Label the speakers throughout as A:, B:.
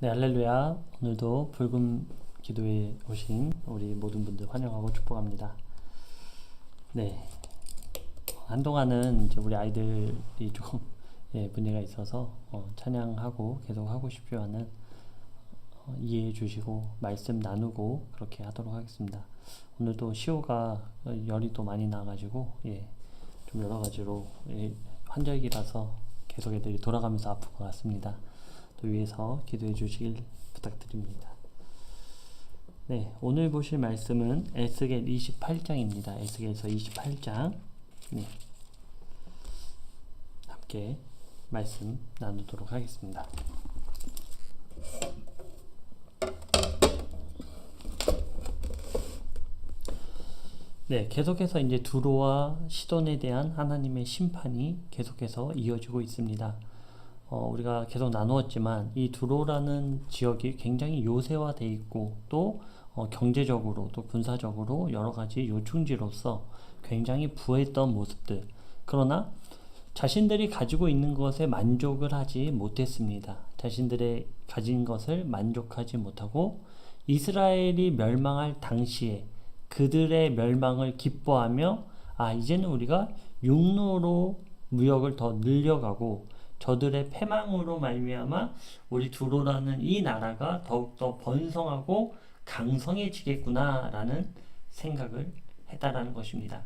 A: 네, 할렐루야. 오늘도 붉은 기도에 오신 우리 모든 분들 환영하고 축복합니다. 네, 한동안은 이제 우리 아이들이 조금 문제가 있어서 찬양하고 계속 하고 싶지만은 이해해 주시고 말씀 나누고 그렇게 하도록 하겠습니다. 오늘도 시호가 열이 또 많이 나가지고 좀 여러 가지로 환절기라서 계속 애들이 돌아가면서 아픈 것 같습니다. 또 위해서 기도해 주시길 부탁드립니다. 네, 오늘 보실 말씀은 에스겔 28장입니다. 에스겔서 28장. 네, 함께 말씀 나누도록 하겠습니다. 네, 계속해서 이제 두로와 시돈에 대한 하나님의 심판이 계속해서 이어지고 있습니다. 우리가 계속 나누었지만 이 두로라는 지역이 굉장히 요새화되어 있고 또 경제적으로 또 군사적으로 여러 가지 요충지로서 굉장히 부했던 모습들, 그러나 자신들이 가지고 있는 것에 만족을 하지 못했습니다. 자신들의 가진 것을 만족하지 못하고 이스라엘이 멸망할 당시에 그들의 멸망을 기뻐하며 이제는 우리가 육로로 무역을 더 늘려가고 저들의 패망으로 말미암아 우리 두로라는 이 나라가 더욱더 번성하고 강성해지겠구나 라는 생각을 했다라는 것입니다.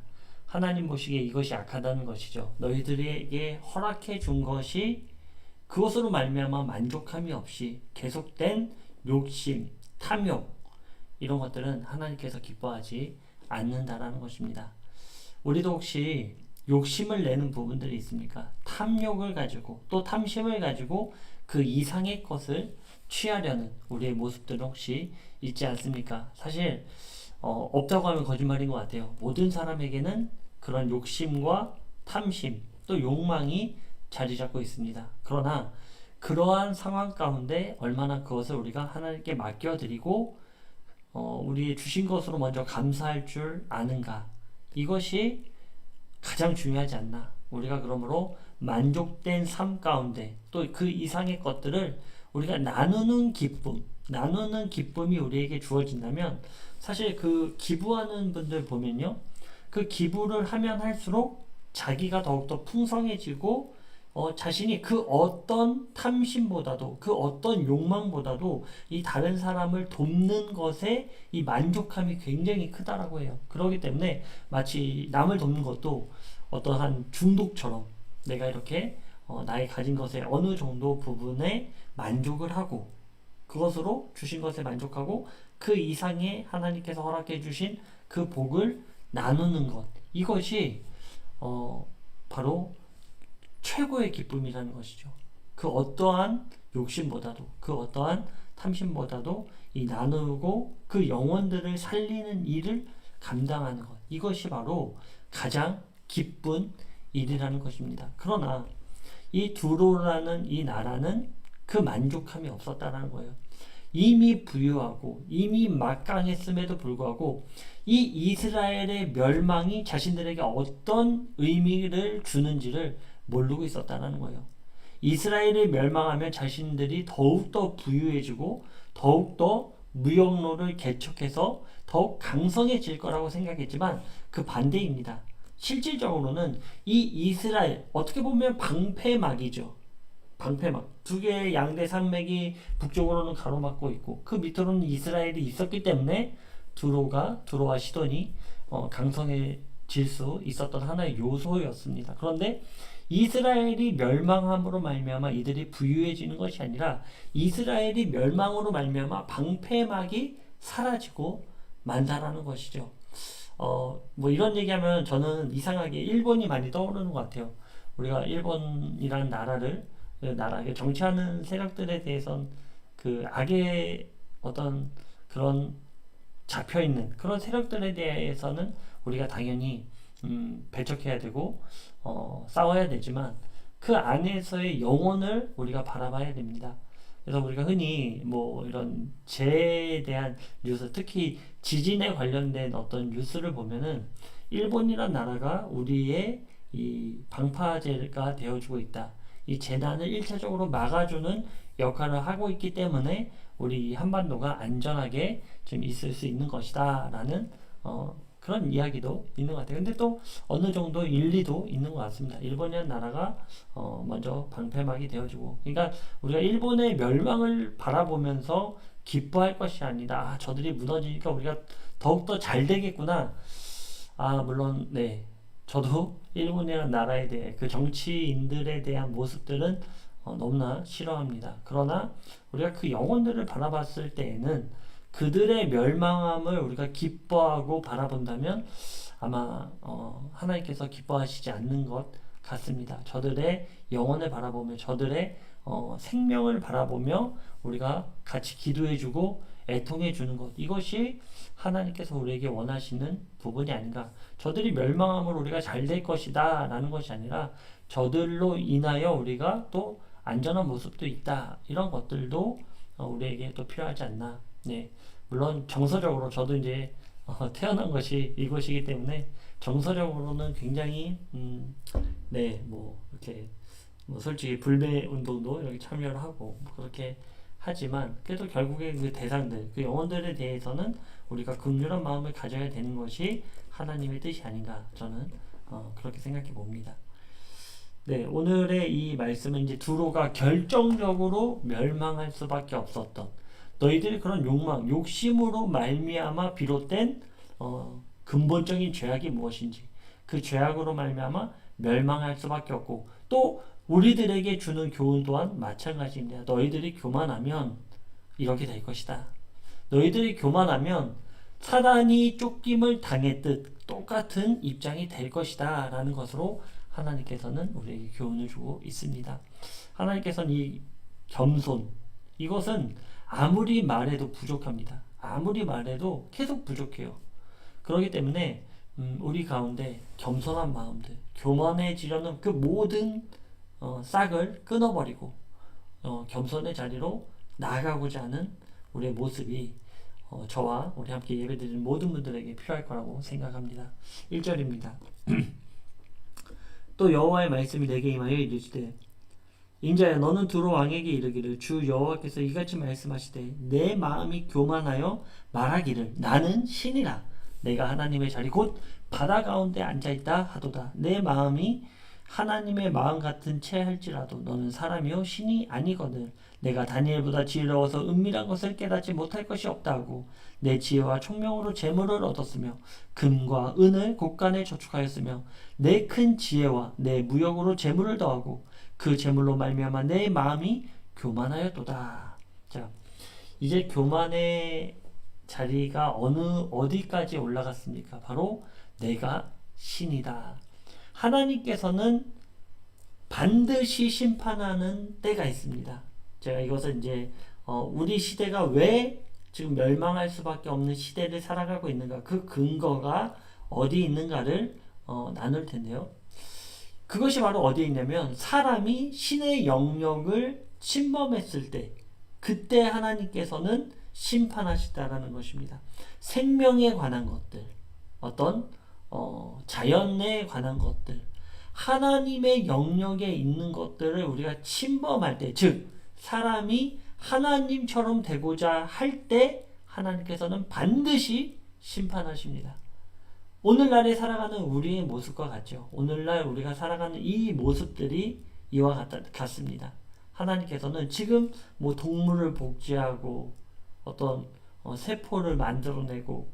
A: 하나님 보시기에 이것이 악하다는 것이죠. 너희들에게 허락해 준 것이 그것으로 말미암아 만족함이 없이 계속된 욕심, 탐욕, 이런 것들은 하나님께서 기뻐하지 않는다라는 것입니다. 우리도 혹시 욕심을 내는 부분들이 있습니까? 탐욕을 가지고 또 탐심을 가지고 그 이상의 것을 취하려는 우리의 모습들은 혹시 있지 않습니까? 사실 없다고 하면 거짓말인 것 같아요. 모든 사람에게는 그런 욕심과 탐심 또 욕망이 자리 잡고 있습니다. 그러나 그러한 상황 가운데 얼마나 그것을 우리가 하나님께 맡겨드리고 우리 주신 것으로 먼저 감사할 줄 아는가, 이것이 가장 중요하지 않나. 우리가 그러므로 만족된 삶 가운데 또 그 이상의 것들을 우리가 나누는 기쁨이 우리에게 주어진다면, 사실 그 기부하는 분들 보면요, 그 기부를 하면 할수록 자기가 더욱더 풍성해지고 자신이 그 어떤 탐심보다도 그 어떤 욕망보다도 이 다른 사람을 돕는 것에 이 만족함이 굉장히 크다라고 해요. 그렇기 때문에 마치 남을 돕는 것도 어떠한 중독처럼 내가 이렇게 나의 가진 것의 어느 정도 부분에 만족을 하고 그것으로 주신 것에 만족하고 그 이상의 하나님께서 허락해 주신 그 복을 나누는 것, 이것이 바로 최고의 기쁨이라는 것이죠. 그 어떠한 욕심보다도 그 어떠한 탐심보다도 이 나누고 그 영혼들을 살리는 일을 감당하는 것, 이것이 바로 가장 기쁜 일이라는 것입니다. 그러나 이 두로라는 이 나라는 그 만족함이 없었다는 거예요. 이미 부유하고 이미 막강했음에도 불구하고 이 이스라엘의 멸망이 자신들에게 어떤 의미를 주는지를 모르고 있었다는 거예요. 이스라엘이 멸망하면 자신들이 더욱더 부유해지고 더욱더 무역로를 개척해서 더욱 강성해질 거라고 생각했지만 그 반대입니다. 실질적으로는 이 이스라엘, 어떻게 보면 방패막이죠. 방패막. 두 개의 양대 산맥이 북쪽으로는 가로막고 있고 그 밑으로는 이스라엘이 있었기 때문에 두로와 시돈이 강성해질 수 있었던 하나의 요소였습니다. 그런데 이스라엘이 멸망함으로 말미암아 이들이 부유해지는 것이 아니라 이스라엘이 멸망으로 말미암아 방패막이 사라지고 만다라는 것이죠. 뭐 이런 얘기하면 저는 이상하게 일본이 많이 떠오르는 것 같아요. 우리가 일본이라는 나라를 정치하는 세력들에 대해선 그 악의 어떤 그런 잡혀있는 그런 세력들에 대해서는 우리가 당연히 배척해야 되고 싸워야 되지만 그 안에서의 영혼을 우리가 바라봐야 됩니다. 그래서 우리가 흔히 뭐 이런 재해에 대한 뉴스, 특히 지진에 관련된 어떤 뉴스를 보면은 일본이란 나라가 우리의 이 방파제가 되어주고 있다. 이 재난을 1차적으로 막아주는 역할을 하고 있기 때문에 우리 한반도가 안전하게 좀 있을 수 있는 것이다 라는 그런 이야기도 있는 것 같아요. 근데 또 어느 정도 일리도 있는 것 같습니다. 일본이라는 나라가 먼저 방패막이 되어주고, 그러니까 우리가 일본의 멸망을 바라보면서 기뻐할 것이 아니라 저들이 무너지니까 우리가 더욱더 잘 되겠구나. 물론 네, 저도 일본이라는 나라에 대해 그 정치인들에 대한 모습들은 너무나 싫어합니다. 그러나 우리가 그 영혼들을 바라봤을 때에는 그들의 멸망함을 우리가 기뻐하고 바라본다면 아마 하나님께서 기뻐하시지 않는 것 같습니다. 저들의 영혼을 바라보며 저들의 생명을 바라보며 우리가 같이 기도해주고 애통해주는 것, 이것이 하나님께서 우리에게 원하시는 부분이 아닌가. 저들이 멸망함으로 우리가 잘 될 것이다 라는 것이 아니라 저들로 인하여 우리가 또 안전한 모습도 있다, 이런 것들도 우리에게 또 필요하지 않나. 네, 물론 정서적으로 저도 이제 태어난 것이 이곳이기 때문에 정서적으로는 굉장히 네, 뭐 이렇게 뭐 솔직히 불매 운동도 이렇게 참여를 하고 뭐 그렇게 하지만, 그래도 결국에 그 대상들, 그 영혼들에 대해서는 우리가 긍휼한 마음을 가져야 되는 것이 하나님의 뜻이 아닌가, 저는 그렇게 생각해 봅니다. 네, 오늘의 이 말씀은 이제 두로가 결정적으로 멸망할 수밖에 없었던, 너희들의 그런 욕망, 욕심으로 말미암아 비롯된 근본적인 죄악이 무엇인지, 그 죄악으로 말미암아 멸망할 수밖에 없고, 또 우리들에게 주는 교훈 또한 마찬가지입니다. 너희들이 교만하면 이렇게 될 것이다. 너희들이 교만하면 사단이 쫓김을 당했듯 똑같은 입장이 될 것이다 라는 것으로 하나님께서는 우리에게 교훈을 주고 있습니다. 하나님께서는 이 겸손, 이것은 아무리 말해도 부족합니다. 아무리 말해도 계속 부족해요. 그렇기 때문에 우리 가운데 겸손한 마음들, 교만해지려는 그 모든 싹을 끊어버리고 겸손의 자리로 나아가고자 하는 우리의 모습이 저와 우리 함께 예배드리는 모든 분들에게 필요할 거라고 생각합니다. 1절입니다. 또 여호와의 말씀이 내게 임하여 이르시되, 인자야 너는 두로 왕에게 이르기를, 주 여호와께서 이같이 말씀하시되, 내 마음이 교만하여 말하기를 나는 신이라. 내가 하나님의 자리 곧 바다 가운데 앉아있다 하도다. 내 마음이 하나님의 마음 같은 채 할지라도 너는 사람이요 신이 아니거늘. 내가 다니엘보다 지혜로워서 은밀한 것을 깨닫지 못할 것이 없다 하고, 내 지혜와 총명으로 재물을 얻었으며 금과 은을 곳간에 저축하였으며 내 큰 지혜와 내 무역으로 재물을 더하고 그 재물로 말미암아 내 마음이 교만하였도다. 자, 이제 교만의 자리가 어디까지 올라갔습니까? 바로 내가 신이다. 하나님께서는 반드시 심판하는 때가 있습니다. 제가 이것은 이제 우리 시대가 왜 지금 멸망할 수밖에 없는 시대를 살아가고 있는가, 그 근거가 어디 있는가를 나눌 텐데요. 그것이 바로 어디에 있냐면, 사람이 신의 영역을 침범했을 때, 그때 하나님께서는 심판하시다라는 것입니다. 생명에 관한 것들, 어떤 자연에 관한 것들, 하나님의 영역에 있는 것들을 우리가 침범할 때, 즉 사람이 하나님처럼 되고자 할 때 하나님께서는 반드시 심판하십니다. 오늘날에 살아가는 우리의 모습과 같죠. 오늘날 우리가 살아가는 이 모습들이 이와 같습니다. 하나님께서는 지금 뭐 동물을 복제하고 어떤 세포를 만들어내고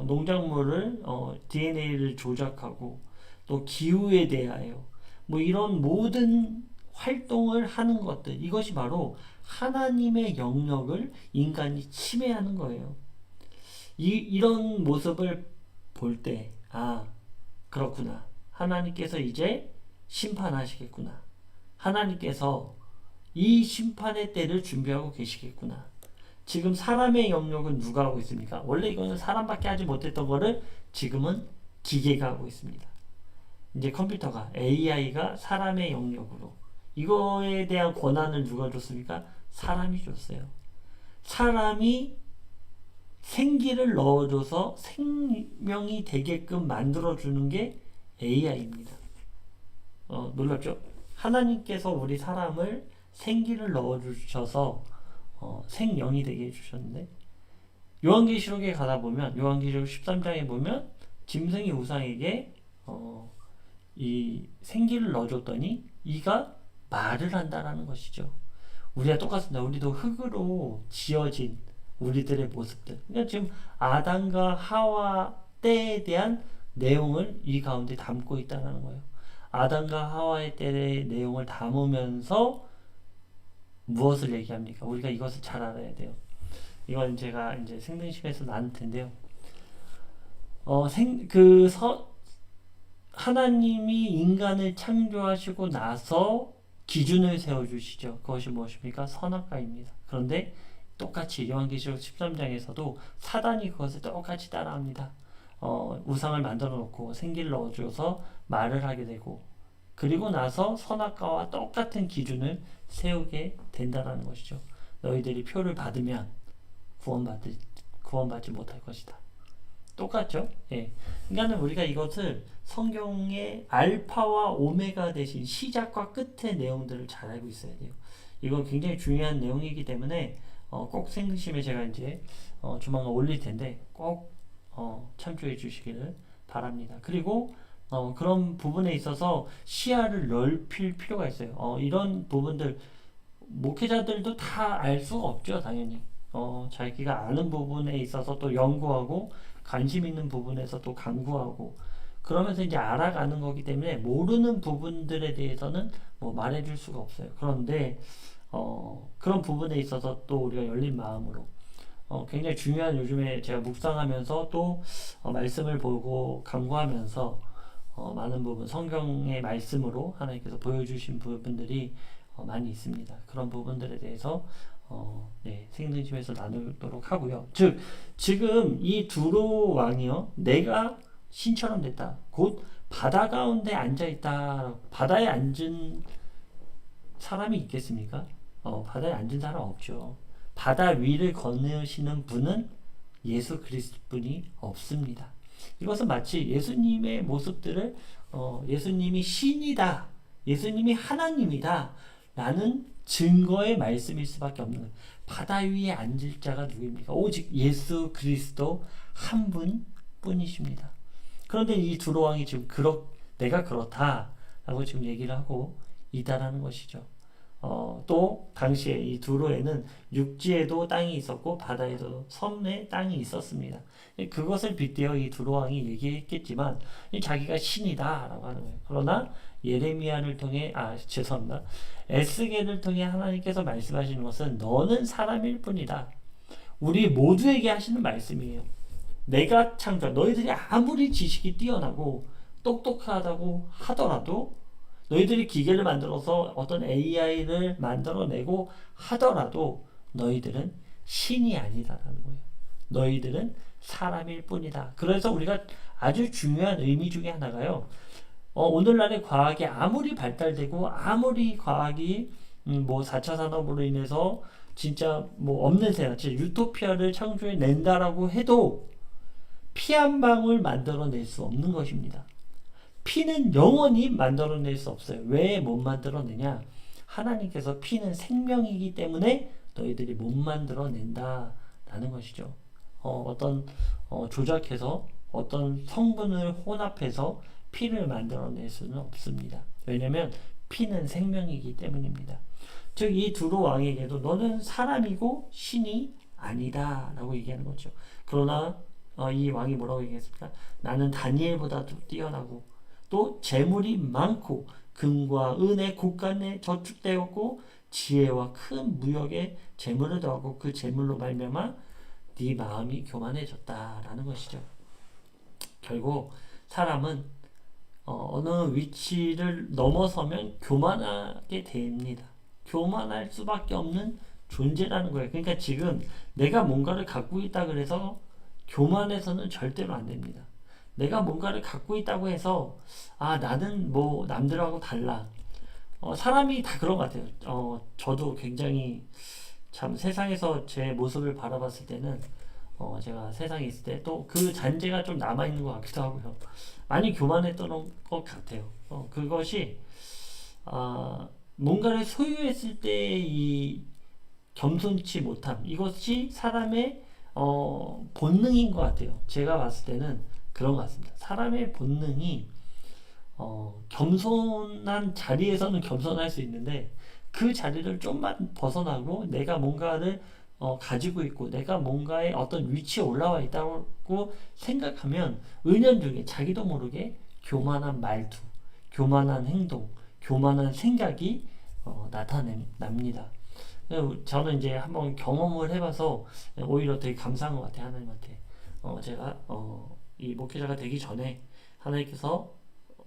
A: 농작물을 DNA를 조작하고 또 기후에 대하여 뭐 이런 모든 활동을 하는 것들, 이것이 바로 하나님의 영역을 인간이 침해하는 거예요. 이런 모습을 볼 때, 그렇구나. 하나님께서 이제 심판하시겠구나. 하나님께서 이 심판의 때를 준비하고 계시겠구나. 지금 사람의 영역은 누가 하고 있습니까? 원래 이거는 사람밖에 하지 못했던 거를 지금은 기계가 하고 있습니다. 이제 컴퓨터가, AI가 사람의 영역으로, 이거에 대한 권한을 누가 줬습니까? 사람이 줬어요. 사람이 생기를 넣어줘서 생명이 되게끔 만들어주는 게 AI입니다. 놀랍죠? 하나님께서 우리 사람을 생기를 넣어주셔서 생명이 되게 해주셨는데, 요한계시록에 가다 보면, 요한계시록 13장에 보면 짐승이 우상에게 이 생기를 넣어줬더니 이가 말을 한다라는 것이죠. 우리가 똑같습니다. 우리도 흙으로 지어진 우리들의 모습들. 그러니까 지금 아담과 하와 때에 대한 내용을 이 가운데 담고 있다는 거예요. 아담과 하와의 때의 내용을 담으면서 무엇을 얘기합니까? 우리가 이것을 잘 알아야 돼요. 이건 제가 이제 생등심에서 나눌 텐데요. 하나님이 인간을 창조하시고 나서 기준을 세워주시죠. 그것이 무엇입니까? 선악과입니다. 그런데 똑같이 요한계시록 13장에서도 사단이 그것을 똑같이 따라합니다. 우상을 만들어 놓고 생기를 넣어줘서 말을 하게 되고, 그리고 나서 선악과와 똑같은 기준을 세우게 된다는 것이죠. 너희들이 표를 받으면 구원받지 못할 것이다. 똑같죠? 예. 그러니까 우리가 이것을 성경의 알파와 오메가 대신 시작과 끝의 내용들을 잘 알고 있어야 돼요. 이건 굉장히 중요한 내용이기 때문에 꼭 생심에 제가 이제 조만간 올릴 텐데 꼭 참조해 주시기를 바랍니다. 그리고 그런 부분에 있어서 시야를 넓힐 필요가 있어요. 이런 부분들 목회자들도 다 알 수가 없죠, 당연히. 자기가 아는 부분에 있어서 또 연구하고 관심 있는 부분에서 또 강구하고 그러면서 이제 알아가는 거기 때문에 모르는 부분들에 대해서는 뭐 말해줄 수가 없어요. 그런데 그런 부분에 있어서 또 우리가 열린 마음으로 굉장히 중요한, 요즘에 제가 묵상하면서 또 말씀을 보고 강구하면서 많은 부분 성경의 말씀으로 하나님께서 보여주신 부분들이 많이 있습니다. 그런 부분들에 대해서 생등심에서 나누도록 하고요. 즉 지금 이 두로 왕이요, 내가 신처럼 됐다, 곧 바다 가운데 앉아 있다. 바다에 앉은 사람이 있겠습니까? 바다에 앉은 사람 없죠. 바다 위를 거느시는 분은 예수 그리스도뿐이 없습니다. 이것은 마치 예수님의 모습들을 예수님이 신이다, 예수님이 하나님이다 라는 증거의 말씀일 수밖에 없는 거예요. 바다 위에 앉을 자가 누구입니까? 오직 예수 그리스도 한 분뿐이십니다. 그런데 이 두로 왕이 지금 내가 그렇다라고 지금 얘기를 하고 있다라는 것이죠. 또 당시에 이 두로에는 육지에도 땅이 있었고 바다에도 섬에 땅이 있었습니다. 그것을 빗대어 이 두로 왕이 얘기했겠지만 자기가 신이다라고 하는 거예요. 그러나 예레미야를 통해 죄송합니다. 에스겔을 통해 하나님께서 말씀하시는 것은 너는 사람일 뿐이다. 우리 모두에게 하시는 말씀이에요. 내가 창조한 너희들이 아무리 지식이 뛰어나고 똑똑하다고 하더라도, 너희들이 기계를 만들어서 어떤 AI를 만들어내고 하더라도 너희들은 신이 아니다라는 거예요. 너희들은 사람일 뿐이다. 그래서 우리가 아주 중요한 의미 중에 하나가요, 오늘날의 과학이 아무리 발달되고 아무리 과학이 뭐 4차 산업으로 인해서 진짜 뭐 없는 세상, 유토피아를 창조해 낸다라고 해도 피 한 방울 만들어낼 수 없는 것입니다. 피는 영원히 만들어낼 수 없어요. 왜 못 만들어내냐? 하나님께서 피는 생명이기 때문에 너희들이 못 만들어낸다라는 것이죠. 어떤 조작해서 어떤 성분을 혼합해서 피를 만들어낼 수는 없습니다. 왜냐하면 피는 생명이기 때문입니다. 즉 이 두로 왕에게도 너는 사람이고 신이 아니다 라고 얘기하는 거죠. 그러나 이 왕이 뭐라고 얘기했습니까? 나는 다니엘보다도 뛰어나고 또 재물이 많고 금과 은의 곳간에 저축되었고 지혜와 큰 무역에 재물을 더하고 그 재물로 말미암아 네 마음이 교만해졌다라는 것이죠. 결국 사람은 어느 위치를 넘어서면 교만하게 됩니다. 교만할 수밖에 없는 존재라는 거예요. 그러니까 지금 내가 뭔가를 갖고 있다 그래서 교만해서는 절대로 안 됩니다. 내가 뭔가를 갖고 있다고 해서 나는 뭐 남들하고 달라. 사람이 다 그런 것 같아요. 저도 굉장히 참 세상에서 제 모습을 바라봤을 때는 제가 세상에 있을 때 또 그 잔재가 좀 남아있는 것 같기도 하고요. 많이 교만했던 것 같아요. 그것이 뭔가를 소유했을 때 이 겸손치 못함, 이것이 사람의 본능인 것 같아요. 제가 봤을 때는 그런 것 같습니다. 사람의 본능이 겸손한 자리에서는 겸손할 수 있는데 그 자리를 좀만 벗어나고 내가 뭔가를 가지고 있고 내가 뭔가의 어떤 위치에 올라와 있다고 생각하면 은연중에 자기도 모르게 교만한 말투, 교만한 행동, 교만한 생각이 나타납니다. 저는 이제 한번 경험을 해봐서 오히려 되게 감사한 것 같아요. 하나님한테. 제가 이 목회자가 되기 전에 하나님께서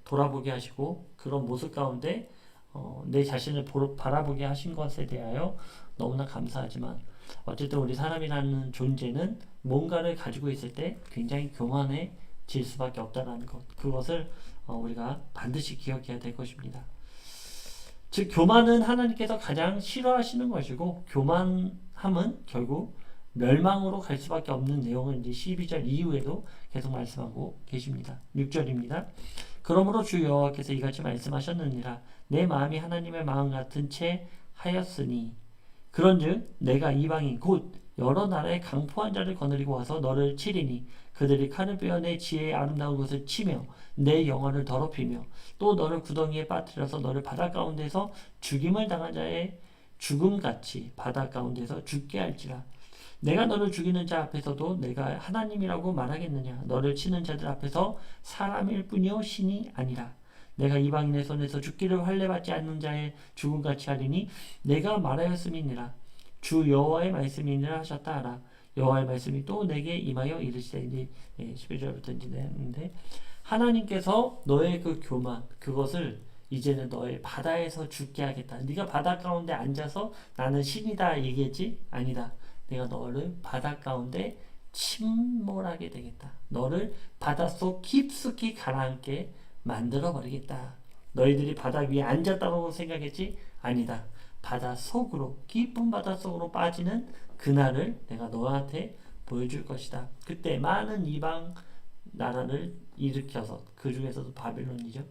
A: 돌아보게 하시고 그런 모습 가운데 내 자신을 바라보게 하신 것에 대하여 너무나 감사하지만 어쨌든 우리 사람이라는 존재는 뭔가를 가지고 있을 때 굉장히 교만해질 수밖에 없다는 것, 그것을 우리가 반드시 기억해야 될 것입니다. 즉 교만은 하나님께서 가장 싫어하시는 것이고 교만함은 결국 멸망으로 갈 수밖에 없는 내용을 이제 12절 이후에도 계속 말씀하고 계십니다. 6절입니다. 그러므로 주 여호와께서 이같이 말씀하셨느니라. 내 마음이 하나님의 마음 같은 채 하였으니 그런즉 내가 이방인 곧 여러 나라의 강포한 자를 거느리고 와서 너를 치리니 그들이 칼을 빼어 내 지혜의 아름다운 것을 치며 내 영혼을 더럽히며 또 너를 구덩이에 빠뜨려서 너를 바다 가운데서 죽임을 당한 자의 죽음같이 바다 가운데서 죽게 할지라. 내가 너를 죽이는 자 앞에서도 내가 하나님이라고 말하겠느냐. 너를 치는 자들 앞에서 사람일 뿐이요 신이 아니라. 내가 이방인의 손에서 죽기를 환례받지 않는 자의 죽음같이 하리니 내가 말하였음이니라. 주 여호와의 말씀이니라 하셨다 하라. 여호와의 말씀이 또 내게 임하여 이르시되. 이제 11절부터 이제 내는데 하나님께서 너의 그 교만, 그것을 이제는 너의 바다에서 죽게 하겠다. 네가 바다 가운데 앉아서 나는 신이다 얘기했지? 아니다. 내가 너를 바다 가운데 침몰하게 되겠다. 너를 바닷속 깊숙이 가라앉게 만들어 버리겠다. 너희들이 바다 위에 앉았다고 생각했지? 아니다. 바다 속으로, 깊은 바다 속으로 빠지는 그날을 내가 너한테 보여줄 것이다. 그때 많은 이방 나라를 일으켜서, 그 중에서도 바벨론이죠.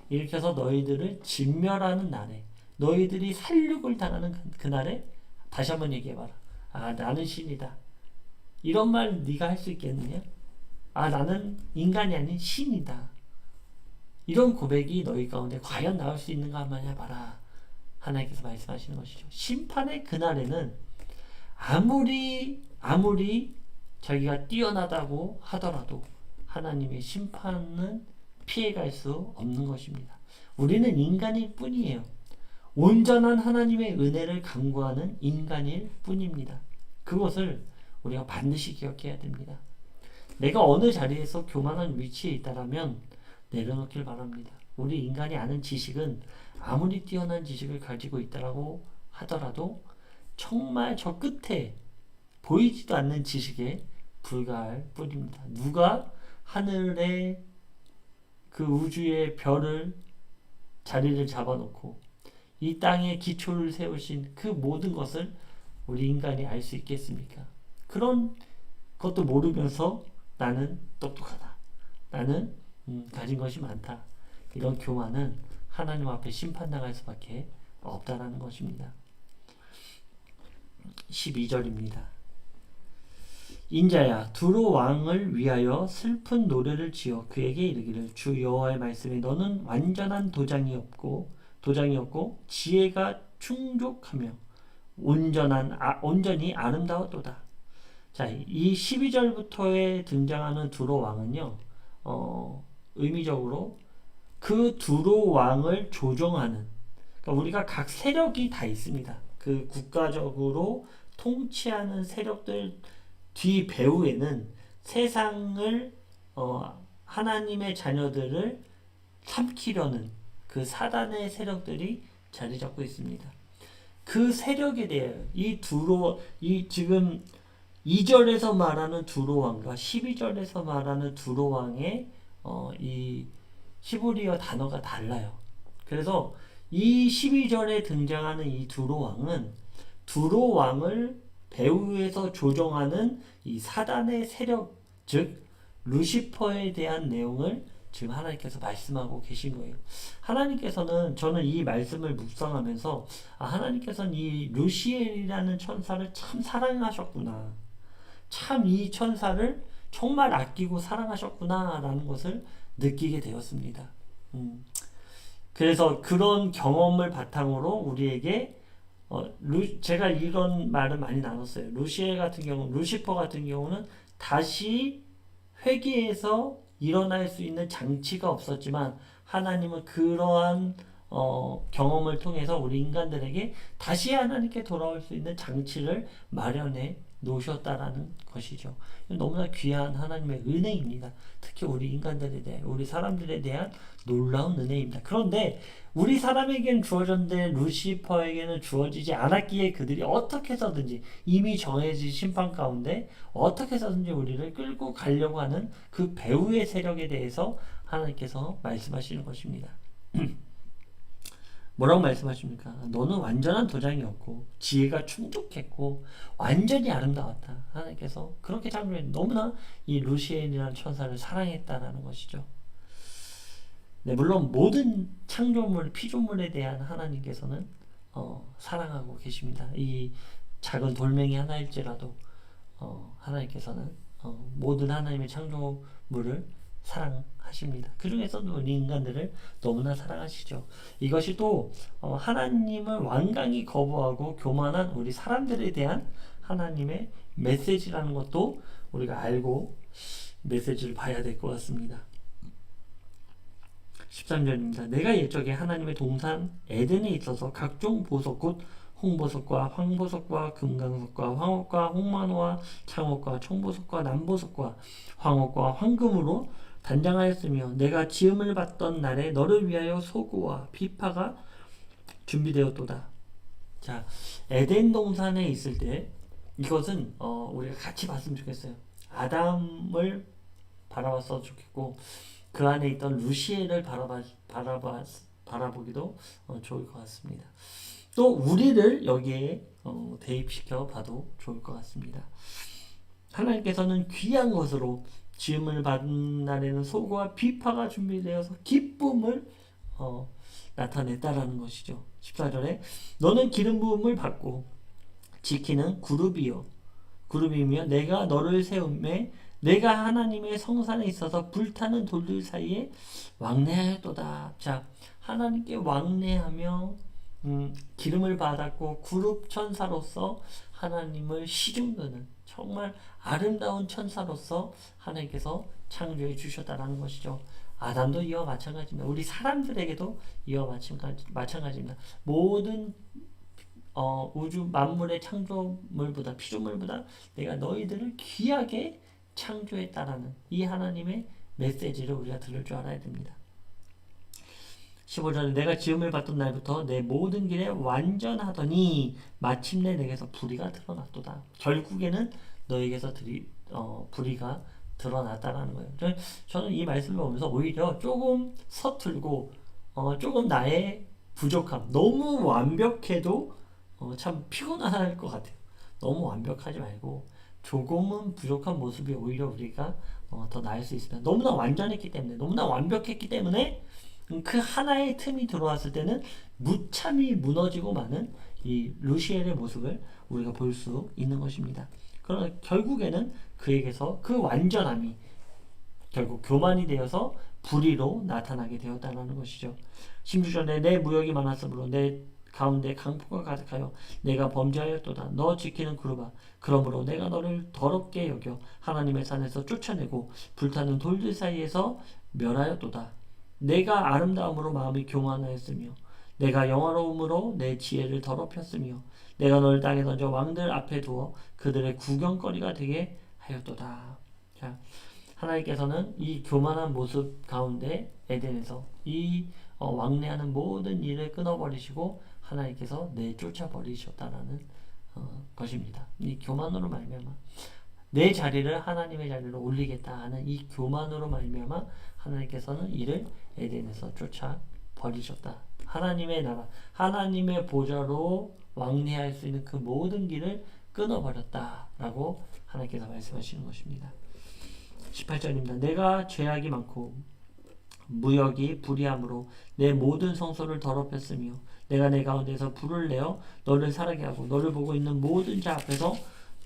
A: 일으켜서 너희들을 진멸하는 날에, 너희들이 살육을 당하는 그날에 다시 한번 얘기해봐라. 아, 나는 신이다. 이런 말 네가 할 수 있겠느냐? 아, 나는 인간이 아닌 신이다. 이런 고백이 너희 가운데 과연 나올 수 있는가 한번 해봐라. 하나님께서 말씀하시는 것이죠. 심판의 그날에는 아무리 자기가 뛰어나다고 하더라도 하나님의 심판은 피해갈 수 없는 것입니다. 우리는 인간일 뿐이에요. 온전한 하나님의 은혜를 간구하는 인간일 뿐입니다. 그것을 우리가 반드시 기억해야 됩니다. 내가 어느 자리에서 교만한 위치에 있다라면 내려놓길 바랍니다. 우리 인간이 아는 지식은 아무리 뛰어난 지식을 가지고 있다라고 하더라도 정말 저 끝에 보이지도 않는 지식에 불과할 뿐입니다. 누가 하늘의 그 우주의 별을 자리를 잡아놓고 이 땅에 기초를 세우신 그 모든 것을 우리 인간이 알 수 있겠습니까? 그런 것도 모르면서 나는 똑똑하다. 나는 가진 것이 많다. 이런 교만은 하나님 앞에 심판당할 수밖에 없다라는 것입니다. 12절입니다. 인자야 두로 왕을 위하여 슬픈 노래를 지어 그에게 이르기를 주 여호와의 말씀에 너는 완전한 도장이었고 지혜가 충족하며 온전히 아름다웠도다. 자, 이 12절부터에 등장하는 두로 왕은요, 의미적으로 그 두로 왕을 조종하는, 그러니까 우리가 각 세력이 다 있습니다. 그 국가적으로 통치하는 세력들 뒤 배후에는 세상을 하나님의 자녀들을 삼키려는 그 사단의 세력들이 자리 잡고 있습니다. 그 세력에 대해 지금 2절에서 말하는 두로 왕과 12절에서 말하는 두로 왕의 이 히브리어 단어가 달라요. 그래서 이 12절에 등장하는 이 두로 왕은 두로 왕을 배후에서 조종하는 이 사단의 세력, 즉 루시퍼에 대한 내용을 지금 하나님께서 말씀하고 계신 거예요. 하나님께서는 저는 이 말씀을 묵상하면서 하나님께서는 이 루시엘이라는 천사를 참 사랑하셨구나. 참 이 천사를 정말 아끼고 사랑하셨구나 라는 것을 느끼게 되었습니다. 그래서 그런 경험을 바탕으로 우리에게 제가 이런 말을 많이 나눴어요. 루시엘 같은 경우, 루시퍼 같은 경우는 다시 회개해서 일어날 수 있는 장치가 없었지만 하나님은 그러한 경험을 통해서 우리 인간들에게 다시 하나님께 돌아올 수 있는 장치를 마련해 놓으셨다라는 것이죠. 너무나 귀한 하나님의 은혜입니다. 특히 우리 인간들에 대해, 우리 사람들에 대한 놀라운 은혜입니다. 그런데 우리 사람에게는 주어졌는데 루시퍼에게는 주어지지 않았기에 그들이 어떻게 해서든지 이미 정해진 심판 가운데 어떻게 해서든지 우리를 끌고 가려고 하는 그 배후의 세력에 대해서 하나님께서 말씀하시는 것입니다. 뭐라고 말씀하십니까? 너는 완전한 도장이었고 지혜가 충족했고 완전히 아름다웠다. 하나님께서 그렇게 창조해 너무나 이 루시엘이라는 천사를 사랑했다라는 것이죠. 네, 물론 모든 창조물, 피조물에 대한 하나님께서는 사랑하고 계십니다. 이 작은 돌멩이 하나일지라도 하나님께서는 모든 하나님의 창조물을 사랑하십니다. 그 중에서도 우리 인간들을 너무나 사랑하시죠. 이것이 또 하나님을 완강히 거부하고 교만한 우리 사람들에 대한 하나님의 메시지라는 것도 우리가 알고 메시지를 봐야 될 것 같습니다. 13절입니다. 내가 옛적에 하나님의 동산 에덴에 있어서 각종 보석 곧 홍보석과 황보석과 금강석과 황옥과 홍만호와 창옥과 청보석과 남보석과 황옥과 황금으로 단장하였으며 내가 지음을 받던 날에 너를 위하여 소고와 비파가 준비되었도다. 자, 에덴 동산에 있을 때 이것은 우리가 같이 봤으면 좋겠어요. 아담을 바라봤어도 좋겠고 그 안에 있던 루시엘을 바라보기도 좋을 것 같습니다. 또 우리를 여기에 대입시켜 봐도 좋을 것 같습니다. 하나님께서는 귀한 것으로 지음을 받은 날에는 소고와 비파가 준비되어서 기쁨을 나타냈다라는 것이죠. 14절에 너는 기름 부음을 받고 지키는 그룹이며 내가 너를 세움에 내가 하나님의 성산에 있어서 불타는 돌들 사이에 왕래하였도다. 자, 하나님께 왕래하며 기름을 받았고 그룹 천사로서 하나님을 시중드는 정말 아름다운 천사로서 하나님께서 창조해 주셨다라는 것이죠. 아담도 이와 마찬가지입니다. 우리 사람들에게도 이와 마찬가지입니다. 모든 우주 만물의 창조물보다 피조물보다 내가 너희들을 귀하게 창조했다라는 이 하나님의 메시지를 우리가 들을 줄 알아야 됩니다. 15절에 내가 지음을 받던 날부터 내 모든 길에 완전하더니 마침내 내게서 불의가 드러났도다. 결국에는 너에게서 불의가 드러났다라는 거예요. 저는 이 말씀을 보면서 오히려 조금 서툴고 조금 나의 부족함, 너무 완벽해도 참 피곤할 것 같아요. 너무 완벽하지 말고 조금은 부족한 모습이 오히려 우리가 더 나을 수 있습니다. 너무나 완전했기 때문에, 너무나 완벽했기 때문에 그 하나의 틈이 들어왔을 때는 무참히 무너지고 마는 이 루시엘의 모습을 우리가 볼 수 있는 것입니다. 그러나 결국에는 그에게서 그 완전함이 결국 교만이 되어서 불의로 나타나게 되었다는 것이죠. 16절에 내 무역이 많았으므로 내 가운데 강포가 가득하여 내가 범죄하였도다. 너 지키는 그룹아, 그러므로 내가 너를 더럽게 여겨 하나님의 산에서 쫓아내고 불타는 돌들 사이에서 멸하였도다. 내가 아름다움으로 마음이 교만하였으며 내가 영화로움으로 내 지혜를 더럽혔으며 내가 너를 땅에 던져 왕들 앞에 두어 그들의 구경거리가 되게 하였도다. 자, 하나님께서는 이 교만한 모습 가운데 에덴에서 이 왕래하는 모든 일을 끊어버리시고 하나님께서 내쫓아 버리셨다라는 것입니다. 이 교만으로 말미암아 내 자리를 하나님의 자리로 올리겠다 하는 이 교만으로 말미암아 하나님께서는 이를 에덴에서 쫓아 버리셨다. 하나님의 나라, 하나님의 보좌로 왕래할 수 있는 그 모든 길을 끊어버렸다라고 하나님께서 말씀하시는 것입니다. 18절입니다. 내가 죄악이 많고 무역이 불의함으로 내 모든 성소를 더럽혔으며 내가 내 가운데서 불을 내어 너를 살게 하고 너를 보고 있는 모든 자 앞에서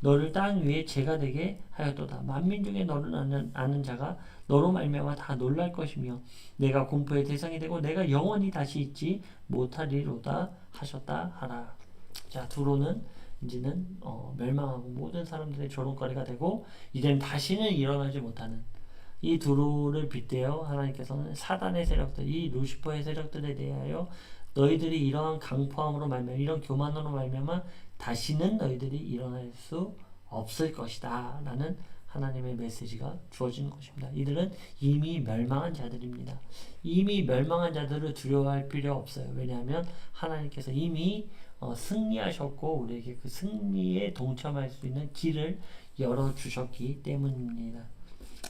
A: 너를 땅 위에 재가 되게 하였도다. 만민 중에 너를 아는 자가 너로 말미암아 다 놀랄 것이며 내가 공포의 대상이 되고 내가 영원히 다시 있지 못하리로다 하셨다 하라. 자, 두로는 이제는 멸망하고 모든 사람들의 조롱거리가 되고 이제는 다시는 일어나지 못하는 이 두로를 빗대어 하나님께서는 사단의 세력들, 이 루시퍼의 세력들에 대하여 너희들이 이러한 강포함으로 말미암아 이런 교만으로 말미암아 다시는 너희들이 일어날 수 없을 것이다 라는 하나님의 메시지가 주어지는 것입니다. 이들은 이미 멸망한 자들입니다. 이미 멸망한 자들을 두려워할 필요 없어요. 왜냐하면 하나님께서 이미 승리하셨고 우리에게 그 승리에 동참할 수 있는 길을 열어주셨기 때문입니다.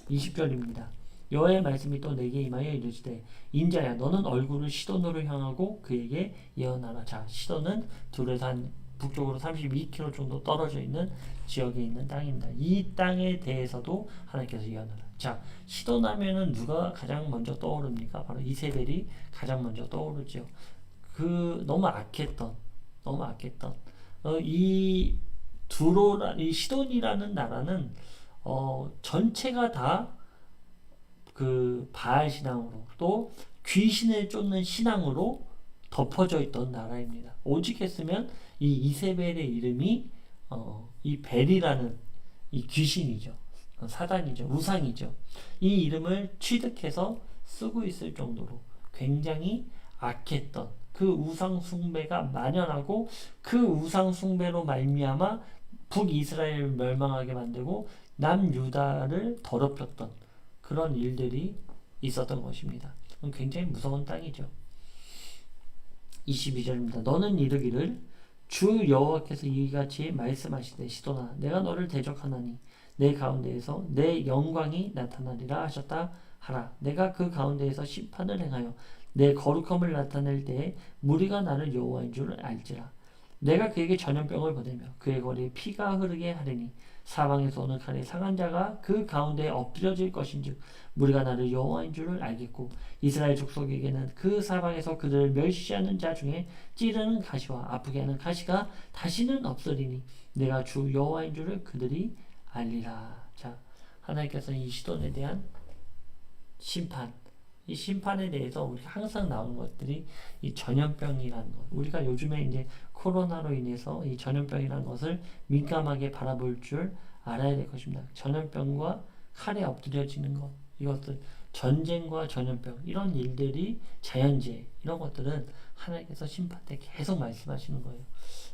A: 20절입니다. 여호와의 말씀이 또 내게 임하여 이르시되 인자야 너는 얼굴을 시돈으로 향하고 그에게 예언하라. 자, 시돈은 둘에서 한 북쪽으로 32km 정도 떨어져 있는 지역에 있는 땅입니다. 이 땅에 대해서도 하나님께서 예언하라. 자, 시돈하면은 누가 가장 먼저 떠오릅니까? 바로 이세벨이 가장 먼저 떠오르죠. 너무 악했던 이 시돈이라는 나라는 전체가 다 그 바알 신앙으로 또 귀신을 쫓는 신앙으로 덮어져 있던 나라입니다. 오직 했으면 이 이세벨의 이름이 이 벨이라는 이 귀신이죠. 사단이죠. 우상이죠. 이 이름을 취득해서 쓰고 있을 정도로 굉장히 악했던 그 우상 숭배가 만연하고 그 우상 숭배로 말미암아 북이스라엘을 멸망하게 만들고 남유다를 더럽혔던 그런 일들이 있었던 것입니다. 굉장히 무서운 땅이죠. 22절입니다. 너는 이르기를 주 여호와께서 이같이 말씀하시되 시돈아 내가 너를 대적하나니 내 가운데에서 내 영광이 나타나리라 하셨다 하라. 내가 그 가운데에서 심판을 행하여 내 거룩함을 나타낼 때에 무리가 나를 여호와인 줄 알지라. 내가 그에게 전염병을 보내며 그의 거리에 피가 흐르게 하리니 사방에서 오는 칼에 상한 자가 그 가운데에 엎드려질 것인즉 무리가 나를 여호와인 줄을 알겠고 이스라엘 족속에게는 그 사방에서 그들을 멸시하는 자 중에 찌르는 가시와 아프게 하는 가시가 다시는 없으리니 내가 주 여호와인 줄을 그들이 알리라. 자, 하나님께서 이 시돈에 대한 심판, 이 심판에 대해서 우리가 항상 나오는 것들이 이 전염병이라는 것. 우리가 요즘에 이제 코로나로 인해서 이 전염병이라는 것을 민감하게 바라볼 줄 알아야 될 것입니다. 전염병과 칼에 엎드려지는 것, 이것들 전쟁과 전염병 이런 일들이 자연재해 이런 것들은 하나님께서 심판 때 계속 말씀하시는 거예요.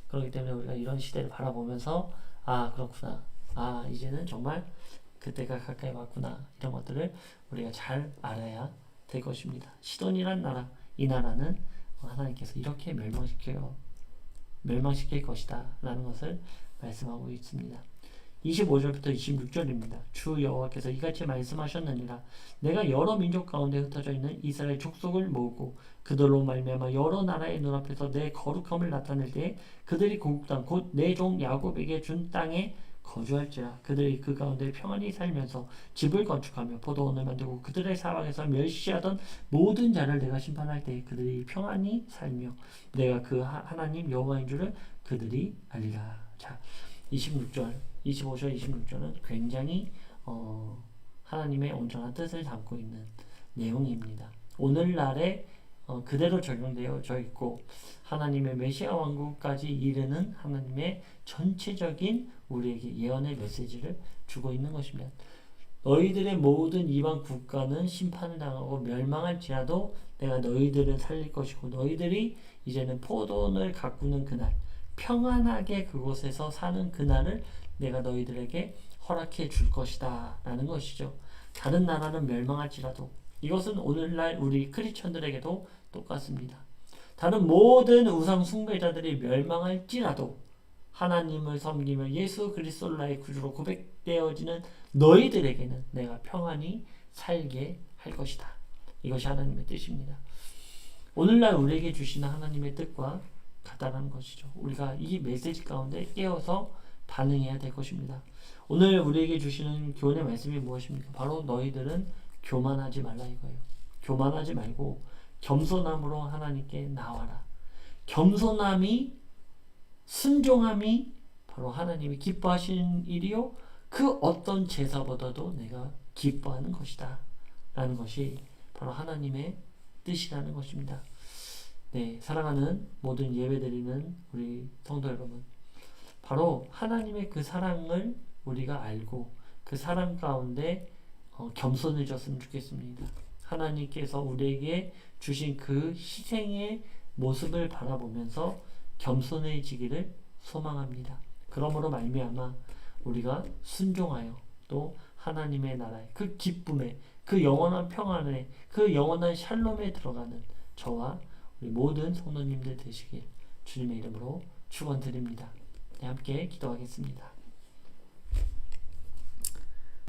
A: 그렇기 때문에 우리가 이런 시대를 바라보면서 아 그렇구나, 아 이제는 정말 그때가 가까이 왔구나 이런 것들을 우리가 잘 알아야 될 것입니다. 시돈이란 나라, 이 나라는 하나님께서 이렇게 멸망시킬 것이다 라는 것을 말씀하고 있습니다. 25절부터 26절입니다. 주 여호와께서 이같이 말씀하셨느니라. 내가 여러 민족 가운데 흩어져 있는 이스라엘 족속을 모으고 그들로 말미암아 여러 나라의 눈앞에서 내 거룩함을 나타낼 때에 그들이 고국 땅 곧 내 종 야곱에게 준 땅에 거주할지라. 그들이 그 가운데 평안히 살면서 집을 건축하며 포도원을 만들고 그들의 사방에서 멸시하던 모든 자를 내가 심판할 때에 그들이 평안히 살며 내가 그 하나님 여호와인 줄을 그들이 알리라. 자, 25절 26절은 굉장히 하나님의 온전한 뜻을 담고 있는 내용입니다. 오늘날에 그대로 적용되어져 있고 하나님의 메시아 왕국까지 이르는 하나님의 전체적인 우리에게 예언의 메시지를 주고 있는 것입니다. 너희들의 모든 이방 국가는 심판을 당하고 멸망할지라도 내가 너희들을 살릴 것이고 너희들이 이제는 포도원을 가꾸는 그날 평안하게 그곳에서 사는 그날을 내가 너희들에게 허락해 줄 것이다 라는 것이죠. 다른 나라는 멸망할지라도 이것은 오늘날 우리 크리스천들에게도 똑같습니다. 다른 모든 우상 숭배자들이 멸망할지라도 하나님을 섬기며 예수 그리스도를 나의 구주로 고백되어지는 너희들에게는 내가 평안히 살게 할 것이다. 이것이 하나님의 뜻입니다. 오늘날 우리에게 주시는 하나님의 뜻과 같다는 것이죠. 우리가 이 메시지 가운데 깨어서 반응해야 될 것입니다. 오늘 우리에게 주시는 교훈의 말씀이 무엇입니까? 바로 너희들은 교만하지 말라 이거예요. 교만하지 말고 겸손함으로 하나님께 나와라. 겸손함이, 순종함이 바로 하나님이 기뻐하시는 일이요 그 어떤 제사보다도 내가 기뻐하는 것이다 라는 것이 바로 하나님의 뜻이라는 것입니다. 네, 사랑하는 모든 예배드리는 우리 성도 여러분, 바로 하나님의 그 사랑을 우리가 알고 그 사랑 가운데 겸손해졌으면 좋겠습니다. 하나님께서 우리에게 주신 그 희생의 모습을 바라보면서 겸손해지기를 소망합니다. 그러므로 말미암아 우리가 순종하여 또 하나님의 나라의 그 기쁨에, 그 영원한 평안에, 그 영원한 샬롬에 들어가는 저와 우리 모든 성도님들 되시길 주님의 이름으로 축원드립니다. 네, 함께 기도하겠습니다.